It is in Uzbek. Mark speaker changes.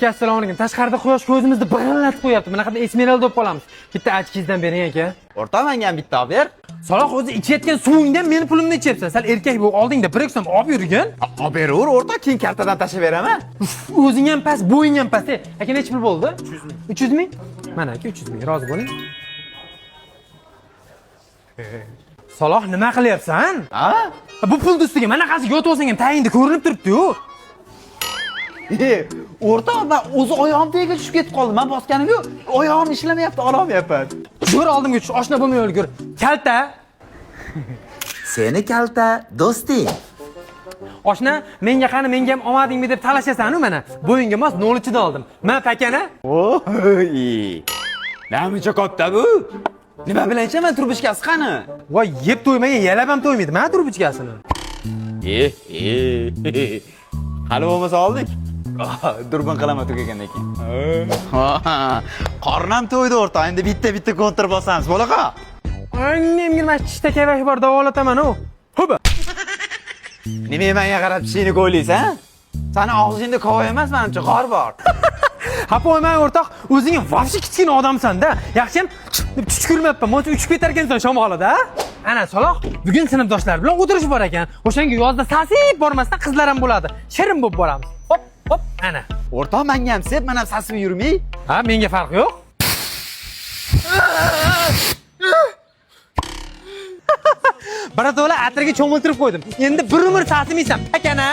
Speaker 1: aka assalomu alaykum. Tashqarida quyosh ko'zimizni birillatib qo'yapti. Bunaqada esmeralda bo'lib qolamiz. Bitta ochkizdan bering aka.
Speaker 2: O'rta menga ham bitta ber.
Speaker 1: Saloh o'zi ichayotgan suvingdan meni pulimni ichyapsan. Sal erkak bo'lib oldingda birekson olib yurgin.
Speaker 2: Olib beraver, o'rta keyin kartadan tashlab beraman.
Speaker 1: O'zing ham past, bo'ying ham past. Aka necha pul bo'ldi? 300 ming. Mana aka 300 ming. Rozi bo'ling. Saloh nima qilyapsan?
Speaker 2: Ha?
Speaker 1: Bu pulni ustiga mana qancha yotib olsang ham tayinda ko'rinib turibdi-ku.
Speaker 2: O'rta men o'zi oyog'im tagiga tushib ketib qoldim. Men bosganim yo'q. Oyog'im ishlamayapti, olmayapman.
Speaker 1: Ko'r oldimga tush, oshna bo'lmay o'lgur. Kalta.
Speaker 2: Seni kalta do'sting.
Speaker 1: Oshna, menga qani, menga ham olmadingmi deb talashasan-ku mana. Bo'yinga mos 0 dan oldim. Men pakana.
Speaker 2: Voy. Namuncha katta bu? Nima bilan ichaman turbushkasi qani?
Speaker 1: Voy, yeb to'ymagan yalab ham to'ymaydi. Mana turbuchkasini.
Speaker 2: Hali bo'lmasa oldik. Durbin qilaman tugagandan keyin. Qornam to'ydi o'rta. Endi bitta kontra bosamiz. Bo'laqa.
Speaker 1: Menga mana chishta kavash bor, davolataman-ku. Ho'ba.
Speaker 2: Nima menga qarab tishingni ko'ylaysan? Sani og'zingda kovoy emas, menimcha qor bor.
Speaker 1: Ha qo'ymang o'rtoq, o'zing vobshe kichkina odamsan-da. Yaxshiyam deb chuchkurmayapman. Mo'cha uchib ketar ekansan shamolida. Ana Saloh, bugun sinfdoshlar bilan o'tirish bor ekan. O'shanga yozda sasib bormasdan qizlar ham bo'ladi. Shirin bo'lib boramiz. Hop, ana.
Speaker 2: O'rtoq menga ham sep, men ham sasib yurmay.
Speaker 1: Ha, menga farq yo'q. Barato'la atirga cho'miltirib qo'ydim. Endi bir umr sasimaysan. Akana.